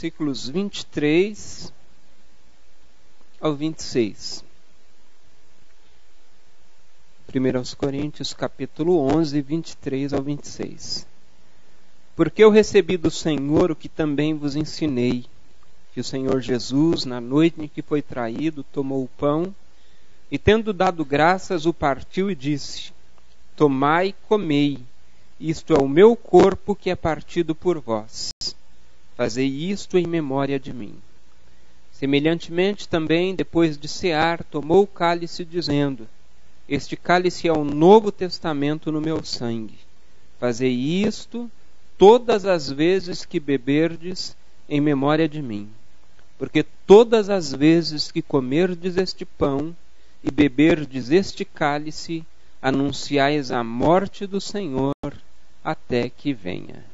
versículos 23 ao 26. 1 Coríntios capítulo 11, 23 ao 26. Porque eu recebi do Senhor o que também vos ensinei, que o Senhor Jesus, na noite em que foi traído, tomou o pão, e tendo dado graças, o partiu e disse: Tomai e comei, isto é o meu corpo que é partido por vós. Fazei isto em memória de mim. Semelhantemente também, depois de cear, tomou o cálice, dizendo: Este cálice é o novo testamento no meu sangue. Fazei isto todas as vezes que beberdes, em memória de mim. Porque todas as vezes que comerdes este pão e beberdes este cálice, anunciais a morte do Senhor até que venha.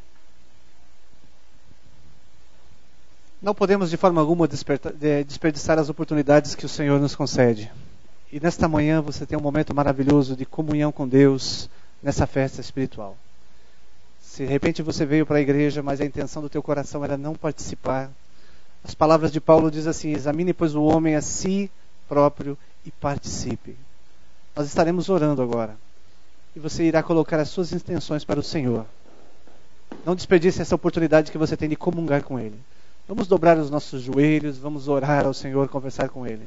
Não podemos de forma alguma desperdiçar as oportunidades que o Senhor nos concede. E nesta manhã você tem um momento maravilhoso de comunhão com Deus nessa festa espiritual. Se de repente você veio para a igreja, mas a intenção do teu coração era não participar, as palavras de Paulo dizem assim: examine, pois, o homem a si próprio e participe. Nós estaremos orando agora. E você irá colocar as suas intenções para o Senhor. Não desperdice essa oportunidade que você tem de comungar com Ele. Vamos dobrar os nossos joelhos, vamos orar ao Senhor, conversar com Ele.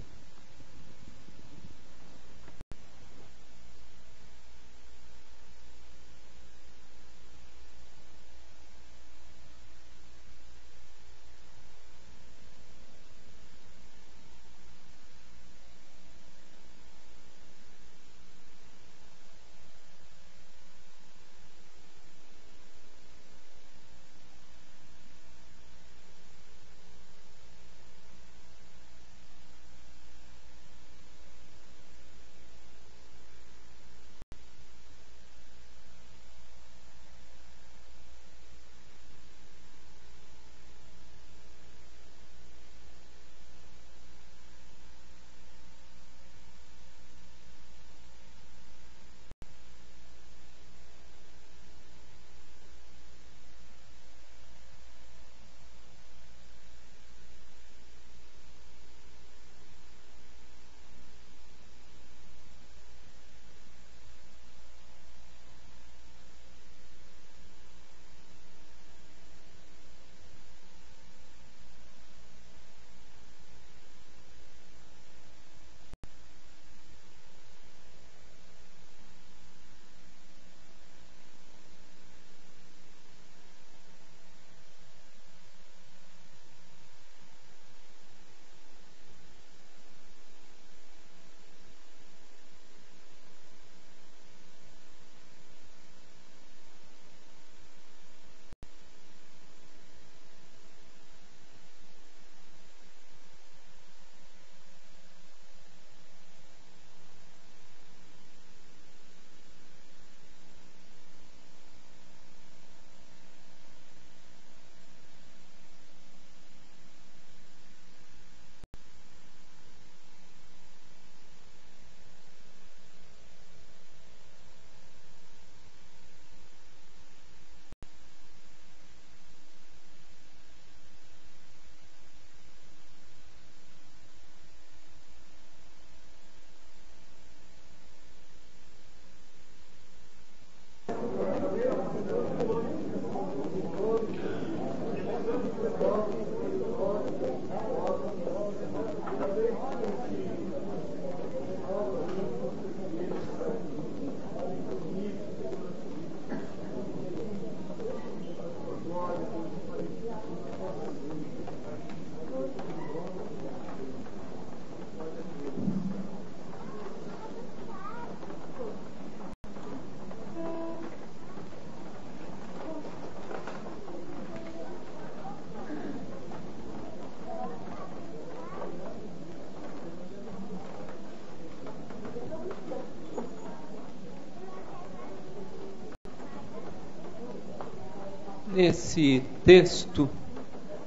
Esse texto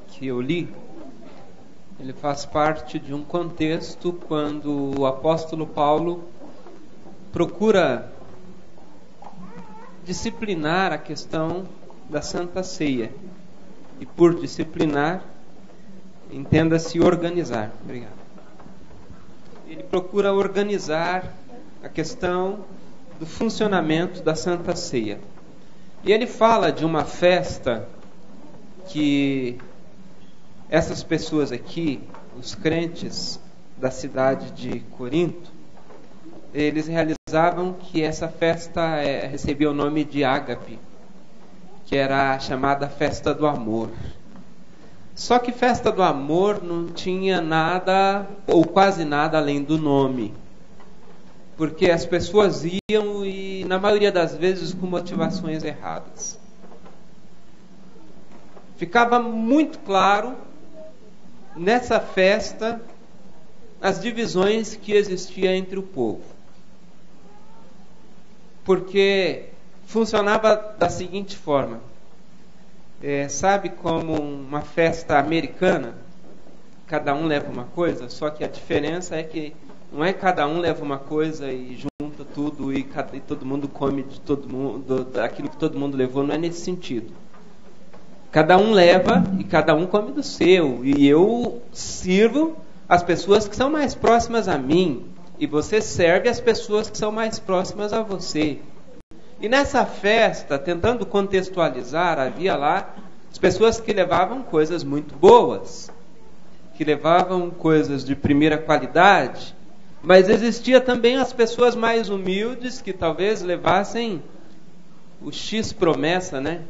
que eu li, ele faz parte de um contexto quando o apóstolo Paulo procura disciplinar a questão da Santa Ceia. E por disciplinar, Entenda-se organizar. Obrigado. Ele procura organizar a questão do funcionamento da Santa Ceia. E ele fala de uma festa que essas pessoas aqui, os crentes da cidade de Corinto, eles realizavam, que essa festa recebia o nome de Ágape, que era a chamada festa do amor. Só que festa do amor não tinha nada, ou quase nada, além do nome. Porque as pessoas iam, e na maioria das vezes com motivações erradas. Ficava muito claro nessa festa as divisões que existiam entre o povo. Porque funcionava da seguinte forma: sabe como uma festa americana, cada um leva uma coisa, só que a diferença é que não é cada um leva uma coisa e junta tudo e todo mundo come de todo mundo, daquilo que todo mundo levou, não é nesse sentido. Cada um leva e cada um come do seu, e eu sirvo as pessoas que são mais próximas a mim, e você serve as pessoas que são mais próximas a você. E nessa festa, tentando contextualizar, havia lá as pessoas que levavam coisas muito boas, que levavam coisas de primeira qualidade, mas existia também as pessoas mais humildes que talvez levassem o X promessa, né?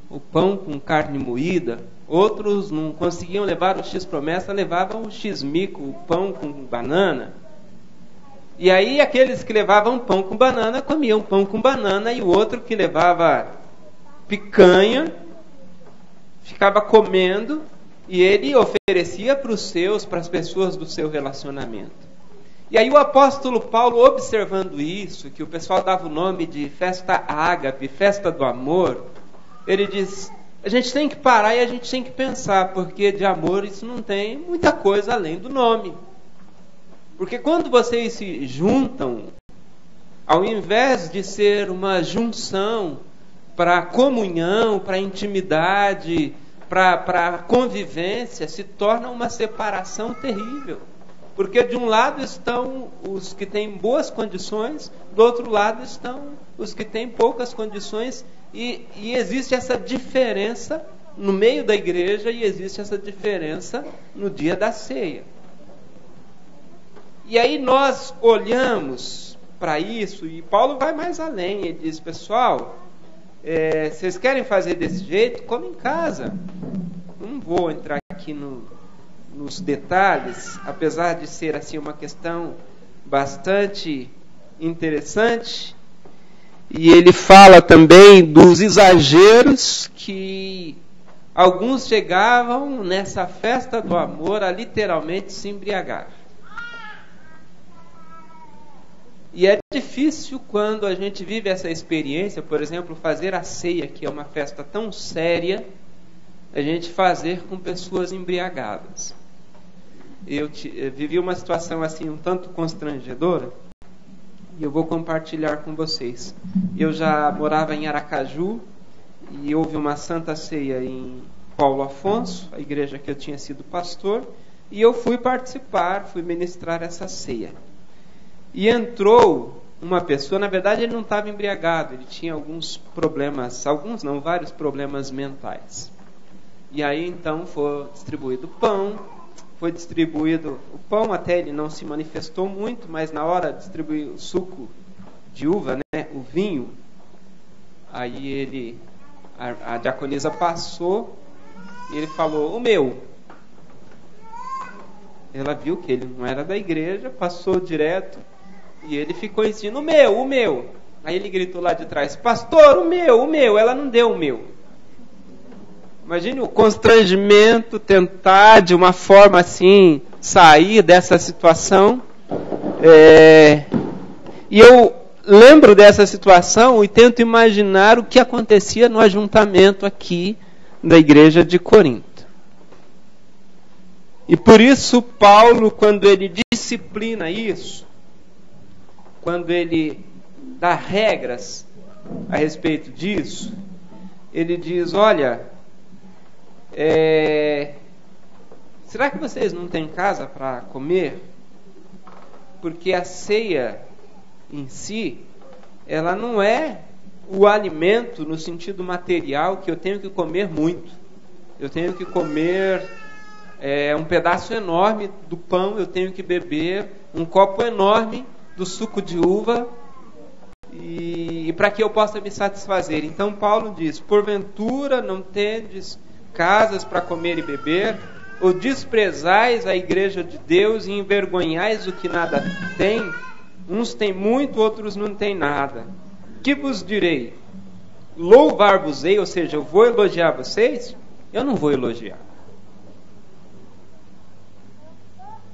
O pão com carne moída. Outros não conseguiam levar o X promessa, levavam o X mico, o pão com banana. E aí aqueles que levavam pão com banana comiam pão com banana, e o outro que levava picanha ficava comendo, e ele oferecia para os seus, para as pessoas do seu relacionamento. E aí o apóstolo Paulo, observando isso, que o pessoal dava o nome de festa ágape, festa do amor, ele diz: a gente tem que parar e a gente tem que pensar, porque de amor isso não tem muita coisa além do nome. Porque quando vocês se juntam, ao invés de ser uma junção para comunhão, para intimidade, para convivência, se torna uma separação terrível. Porque de um lado estão os que têm boas condições, do outro lado estão os que têm poucas condições, e existe essa diferença no meio da igreja, e existe essa diferença no dia da ceia. E aí nós olhamos para isso, e Paulo vai mais além. Ele diz: pessoal, vocês querem fazer desse jeito? Come em casa. Não vou entrar aqui nos detalhes, apesar de ser assim uma questão bastante interessante. E ele fala também dos exageros que alguns chegavam nessa festa do amor a literalmente se embriagar. E é difícil quando a gente vive essa experiência, por exemplo, fazer a ceia, que é uma festa tão séria, a gente fazer com pessoas embriagadas. Eu vivi uma situação assim um tanto constrangedora, e eu vou compartilhar com vocês. Eu já morava em Aracaju, e houve uma Santa Ceia em Paulo Afonso, a igreja que eu tinha sido pastor, e eu fui participar, fui ministrar essa ceia. E entrou uma pessoa, na verdade ele não estava embriagado, ele tinha alguns problemas, vários problemas mentais. E aí então foi distribuído pão, o pão, até ele não se manifestou muito, mas na hora de distribuir o suco de uva, né, o vinho, aí a diaconisa passou e ele falou: o meu. Ela viu que ele não era da igreja, passou direto, e ele ficou insistindo: o meu. Aí ele gritou lá de trás: pastor, o meu. Ela não deu o meu. Imagine o constrangimento, tentar de uma forma assim sair dessa situação. E eu lembro dessa situação e tento imaginar o que acontecia no ajuntamento aqui da igreja de Corinto. E por isso Paulo, quando ele disciplina isso, quando ele dá regras a respeito disso, ele diz: olha, Será que vocês não têm casa para comer? Porque a ceia em si, ela não é o alimento no sentido material que eu tenho que comer muito. Eu tenho que comer um pedaço enorme do pão, eu tenho que beber um copo enorme do suco de uva e para que eu possa me satisfazer. Então Paulo diz: porventura não tendes casas para comer e beber, ou desprezais a igreja de Deus e envergonhais o que nada tem? Uns têm muito, outros não têm nada. Que vos direi? Louvar-vos-ei, ou seja, eu vou elogiar vocês? Eu não vou elogiar.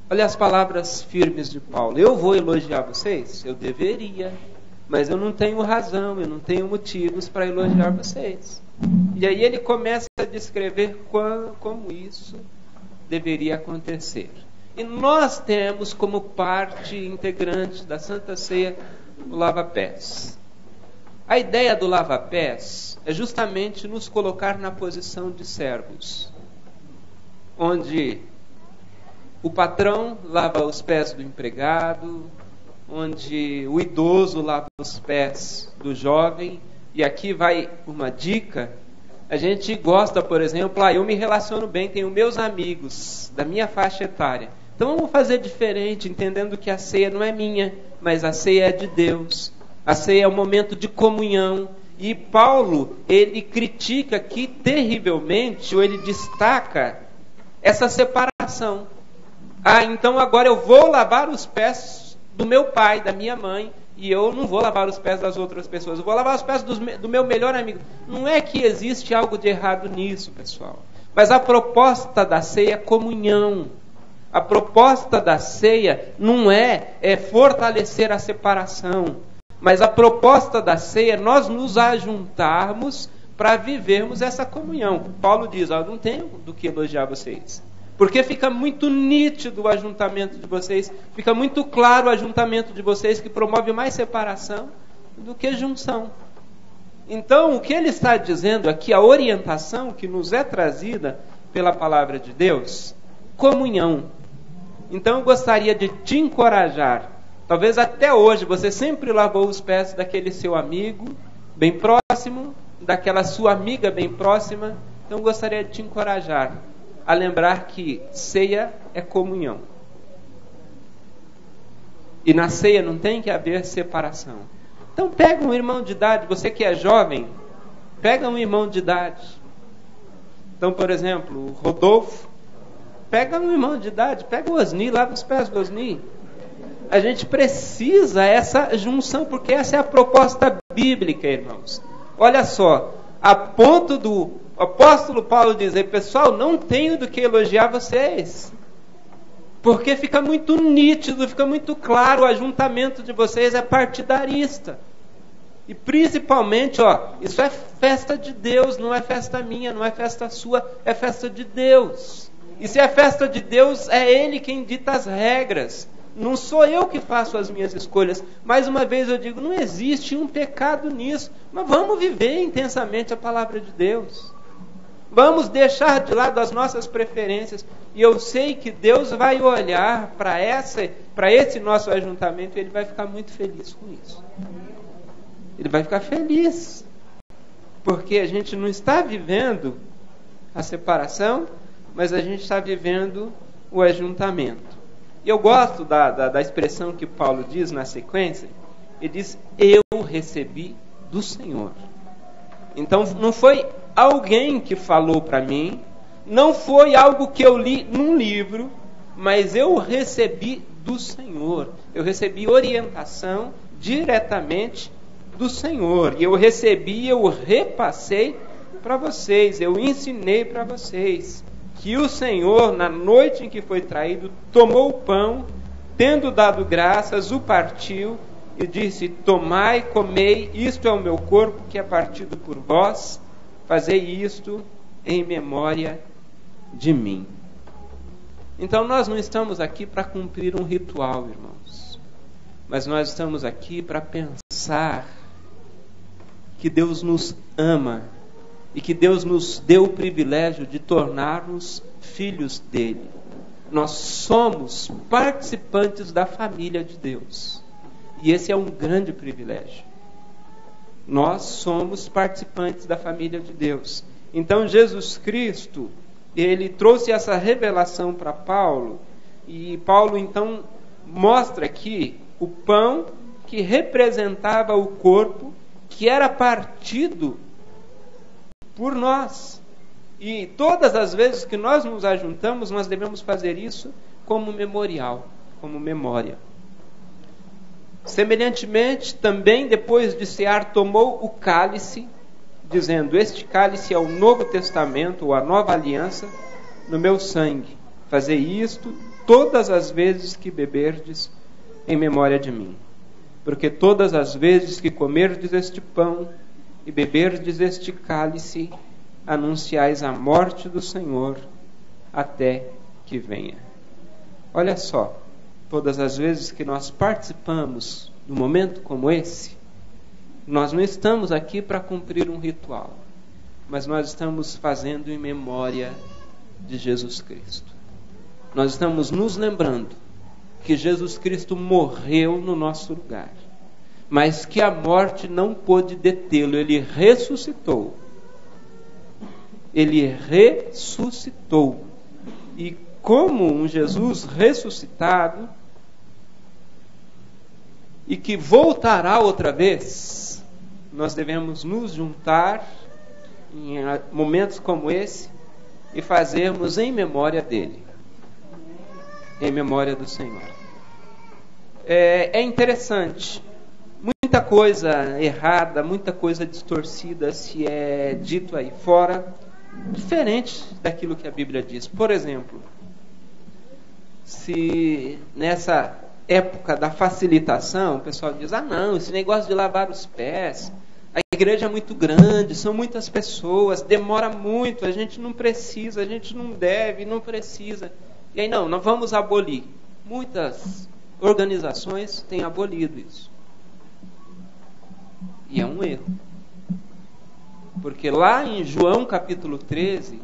Olha as palavras firmes de Paulo. Eu vou elogiar vocês? Eu deveria, mas eu não tenho razão, eu não tenho motivos para elogiar vocês. E aí ele começa a descrever como isso deveria acontecer. E nós temos como parte integrante da Santa Ceia o lava-pés. A ideia do lava-pés é justamente nos colocar na posição de servos, onde o patrão lava os pés do empregado, onde o idoso lava os pés do jovem. E aqui vai uma dica. A gente gosta, por exemplo, eu me relaciono bem, tenho meus amigos da minha faixa etária. Então vamos fazer diferente, entendendo que a ceia não é minha, mas a ceia é de Deus. A ceia é um momento de comunhão. E Paulo, ele critica aqui terrivelmente, ou ele destaca essa separação. Então agora eu vou lavar os pés do meu pai, da minha mãe, e eu não vou lavar os pés das outras pessoas, eu vou lavar os pés do meu melhor amigo. Não é que existe algo de errado nisso, pessoal. Mas a proposta da ceia é comunhão. A proposta da ceia não é fortalecer a separação. Mas a proposta da ceia é nós nos ajuntarmos para vivermos essa comunhão. Paulo diz: não tenho do que elogiar vocês. Porque fica muito nítido o ajuntamento de vocês, fica muito claro o ajuntamento de vocês, que promove mais separação do que junção. Então, o que ele está dizendo aqui, a orientação que nos é trazida pela palavra de Deus, comunhão. Então, eu gostaria de te encorajar. Talvez até hoje você sempre lavou os pés daquele seu amigo bem próximo, daquela sua amiga bem próxima. Então, eu gostaria de te encorajar a lembrar que ceia é comunhão. E na ceia não tem que haver separação. Então pega um irmão de idade, você que é jovem, pega um irmão de idade. Então, por exemplo, o Rodolfo, pega um irmão de idade, pega o Osni, lava os pés do Osni. A gente precisa essa junção, porque essa é a proposta bíblica, irmãos. Olha só, a ponto do apóstolo Paulo dizer: pessoal, não tenho do que elogiar vocês, porque fica muito nítido, fica muito claro, o ajuntamento de vocês é partidarista. E principalmente, isso é festa de Deus, não é festa minha, não é festa sua, é festa de Deus. E se é festa de Deus, é Ele quem dita as regras. Não sou eu que faço as minhas escolhas. Mais uma vez eu digo, não existe um pecado nisso. Mas vamos viver intensamente a palavra de Deus. Vamos deixar de lado as nossas preferências. E eu sei que Deus vai olhar para esse nosso ajuntamento e Ele vai ficar muito feliz com isso. Ele vai ficar feliz. Porque a gente não está vivendo a separação, mas a gente está vivendo o ajuntamento. E eu gosto da expressão que Paulo diz na sequência. Ele diz: eu recebi do Senhor. Então não foi alguém que falou para mim, não foi algo que eu li num livro, mas eu recebi do Senhor. Eu recebi orientação diretamente do Senhor. E eu recebi, eu repassei para vocês, eu ensinei para vocês que o Senhor, na noite em que foi traído, tomou o pão, tendo dado graças, o partiu e disse: tomai, comei, isto é o meu corpo que é partido por vós, fazei isto em memória de mim. Então nós não estamos aqui para cumprir um ritual, irmãos, mas nós estamos aqui para pensar que Deus nos ama e que Deus nos deu o privilégio de tornar-nos filhos dele. Nós somos participantes da família de Deus. E esse é um grande privilégio. Nós somos participantes da família de Deus. Então Jesus Cristo, ele trouxe essa revelação para Paulo, e Paulo então mostra aqui o pão que representava o corpo, que era partido por nós. E todas as vezes que nós nos ajuntamos, nós devemos fazer isso como memorial, como memória. Semelhantemente, também depois de cear, tomou o cálice, dizendo: este cálice é o Novo Testamento, ou a nova aliança, no meu sangue. Fazei isto todas as vezes que beberdes, em memória de mim. Porque todas as vezes que comerdes este pão e beberdes este cálice, anunciais a morte do Senhor até que venha. Olha só, todas as vezes que nós participamos de um momento como esse, nós não estamos aqui para cumprir um ritual, mas nós estamos fazendo em memória de Jesus Cristo. Nós estamos nos lembrando que Jesus Cristo morreu no nosso lugar, mas que a morte não pôde detê-lo. Ele ressuscitou. Ele ressuscitou. E como um Jesus ressuscitado, e que voltará outra vez, nós devemos nos juntar em momentos como esse e fazermos em memória dele, em memória do Senhor. É interessante, muita coisa errada, muita coisa distorcida se é dito aí fora, diferente daquilo que a Bíblia diz. Por exemplo, se nessa época da facilitação o pessoal diz: ah não, esse negócio de lavar os pés, a igreja é muito grande, são muitas pessoas, demora muito, a gente não precisa, a gente não deve, não precisa. E aí não, nós vamos abolir. Muitas organizações têm abolido isso. E é um erro. Porque lá em João capítulo 13,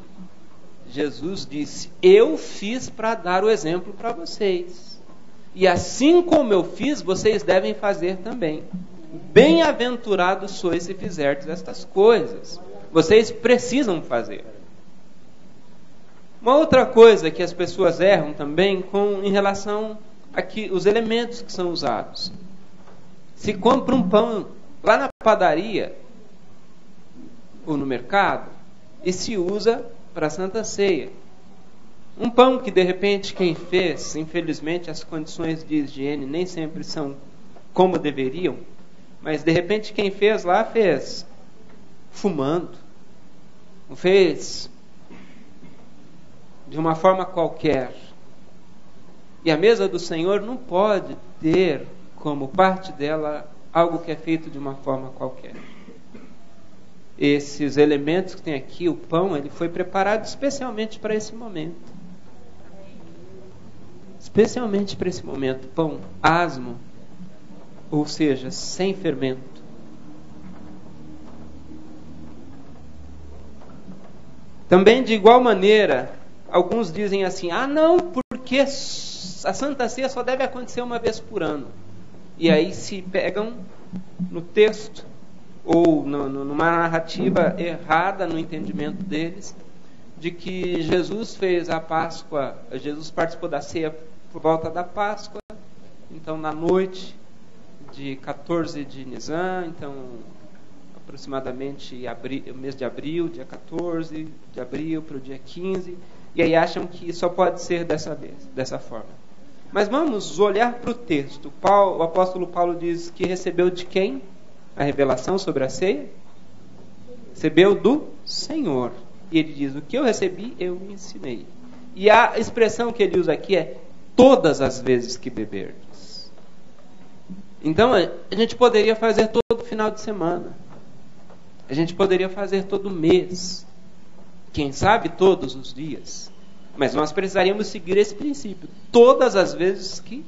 Jesus disse: eu fiz para dar o exemplo para vocês. E assim como eu fiz, vocês devem fazer também. Bem-aventurados sois se fizerdes estas coisas. Vocês precisam fazer. Uma outra coisa que as pessoas erram também em relação aqui os elementos que são usados. Se compra um pão lá na padaria ou no mercado e se usa para a Santa Ceia. Um pão que de repente quem fez, infelizmente as condições de higiene nem sempre são como deveriam, mas de repente quem fez lá fez fumando, fez de uma forma qualquer. E a mesa do Senhor não pode ter como parte dela algo que é feito de uma forma qualquer. Esses elementos que tem aqui, o pão, ele foi preparado especialmente para esse momento. Especialmente para esse momento. Pão asmo, ou seja, sem fermento. Também, de igual maneira, alguns dizem assim: ah não, porque a Santa Ceia só deve acontecer uma vez por ano. E aí se pegam no texto ou numa narrativa errada no entendimento deles, de que Jesus fez a Páscoa, Jesus participou da ceia por volta da Páscoa, então na noite de 14 de Nisan, então aproximadamente o mês de abril, dia 14 de abril para o dia 15, e aí acham que só pode ser dessa forma. Mas vamos olhar para o texto. O apóstolo Paulo diz que recebeu de quem a revelação sobre a ceia? Recebeu do Senhor. E ele diz: o que eu recebi, eu me ensinei. E a expressão que ele usa aqui é todas as vezes que beberdes. Então a gente poderia fazer todo final de semana. A gente poderia fazer todo mês. Quem sabe todos os dias. Mas nós precisaríamos seguir esse princípio. Todas as vezes que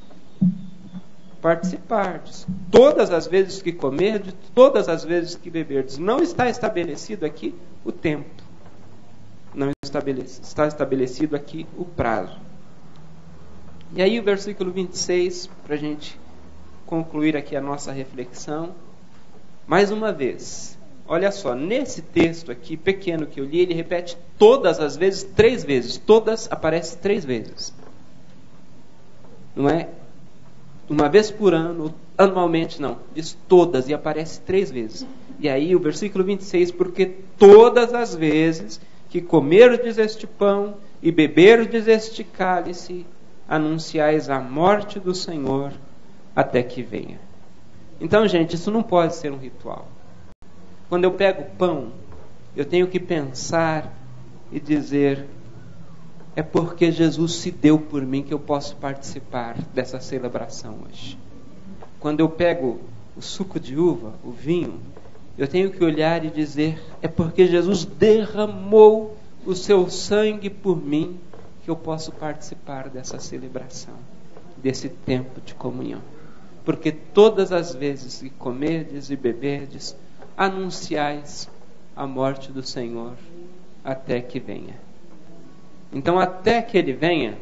participardes, todas as vezes que comerdes, todas as vezes que beberdes. Não está estabelecido aqui o tempo. Não está estabelecido aqui o prazo. E aí o versículo 26, para a gente concluir aqui a nossa reflexão, mais uma vez, olha só, nesse texto aqui pequeno que eu li, ele repete todas as vezes, 3 vezes, todas aparece 3 vezes, não é uma vez por ano, anualmente não, diz todas e aparece 3 vezes. E aí o versículo 26, porque todas as vezes que comerdes este pão e beberdes este cálice, anunciais a morte do Senhor até que venha. Então, gente, isso não pode ser um ritual. Quando eu pego o pão, eu tenho que pensar e dizer: é porque Jesus se deu por mim que eu posso participar dessa celebração hoje. Quando eu pego o suco de uva, o vinho, eu tenho que olhar e dizer: é porque Jesus derramou o seu sangue por mim que eu posso participar dessa celebração, desse tempo de comunhão. Porque todas as vezes que comerdes e beberdes, anunciais a morte do Senhor até que venha. Então, até que Ele venha,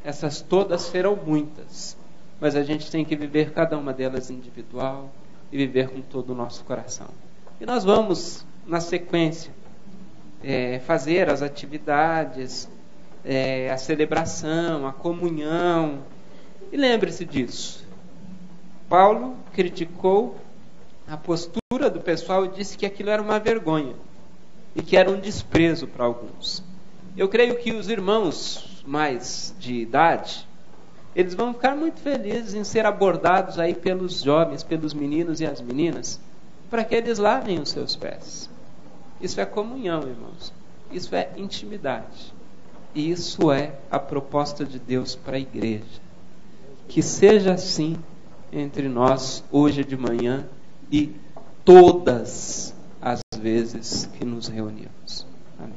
essas todas serão muitas, mas a gente tem que viver cada uma delas individual e viver com todo o nosso coração. E nós vamos, na sequência, fazer as atividades, a celebração, a comunhão. E lembre-se disso. Paulo criticou a postura do pessoal e disse que aquilo era uma vergonha e que era um desprezo para alguns. Eu creio que os irmãos mais de idade, eles vão ficar muito felizes em ser abordados aí pelos jovens, pelos meninos e as meninas, para que eles lavem os seus pés. Isso é comunhão, irmãos. Isso é intimidade. E isso é a proposta de Deus para a igreja. Que seja assim entre nós hoje de manhã e todas as vezes que nos reunimos. Amém.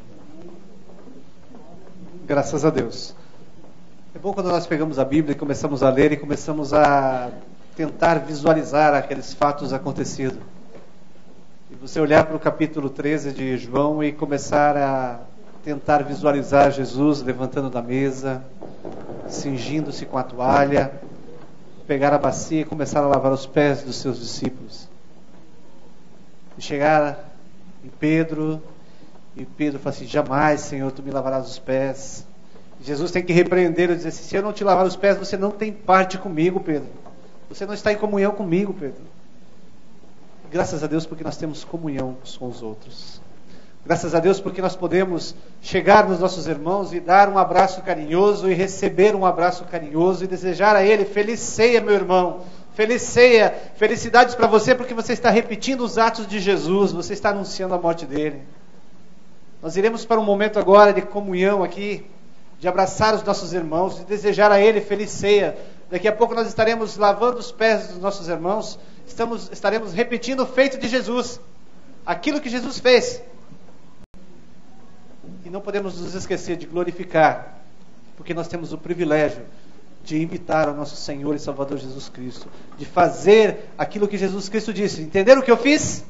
Graças a Deus. É bom quando nós pegamos a Bíblia e começamos a ler e começamos a tentar visualizar aqueles fatos acontecidos. E você olhar para o capítulo 13 de João e começar a tentar visualizar Jesus levantando da mesa, cingindo-se com a toalha, pegar a bacia e começar a lavar os pés dos seus discípulos. E chegar em Pedro, e Pedro fala assim: jamais, Senhor, tu me lavarás os pés. E Jesus tem que repreender e dizer assim: se eu não te lavar os pés, você não tem parte comigo, Pedro. Você não está em comunhão comigo, Pedro. E graças a Deus porque nós temos comunhão uns com os outros. Graças a Deus porque nós podemos chegar nos nossos irmãos e dar um abraço carinhoso e receber um abraço carinhoso e desejar a ele: feliz ceia, meu irmão, feliz ceia, felicidades para você porque você está repetindo os atos de Jesus, você está anunciando a morte dele. Nós iremos para um momento agora de comunhão aqui, de abraçar os nossos irmãos, de desejar a ele feliz ceia. Daqui a pouco nós estaremos lavando os pés dos nossos irmãos, estaremos repetindo o feito de Jesus, aquilo que Jesus fez. E não podemos nos esquecer de glorificar, porque nós temos o privilégio de imitar o nosso Senhor e Salvador Jesus Cristo, de fazer aquilo que Jesus Cristo disse. Entenderam o que eu fiz?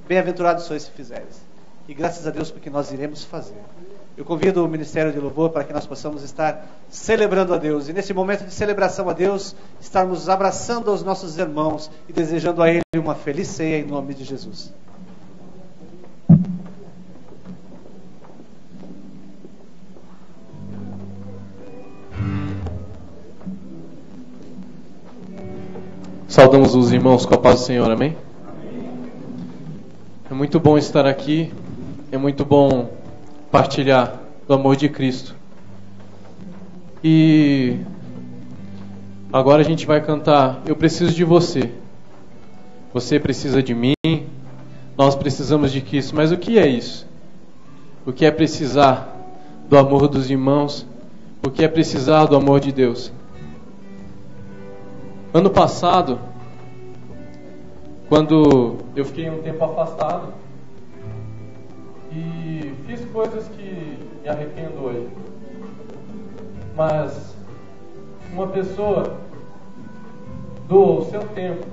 Bem-aventurados sois se fizeres. E graças a Deus porque nós iremos fazer. Eu convido o Ministério de Louvor para que nós possamos estar celebrando a Deus. E nesse momento de celebração a Deus, estarmos abraçando os nossos irmãos e desejando a Ele uma feliz ceia em nome de Jesus. Saudamos os irmãos com a paz do Senhor, amém? É muito bom estar aqui, é muito bom partilhar do amor de Cristo. E agora a gente vai cantar Eu Preciso de Você. Você precisa de mim, nós precisamos de Cristo. Mas o que é isso? O que é precisar do amor dos irmãos? O que é precisar do amor de Deus? Ano passado, quando eu fiquei um tempo afastado e fiz coisas que me arrependo hoje, mas uma pessoa doou o seu tempo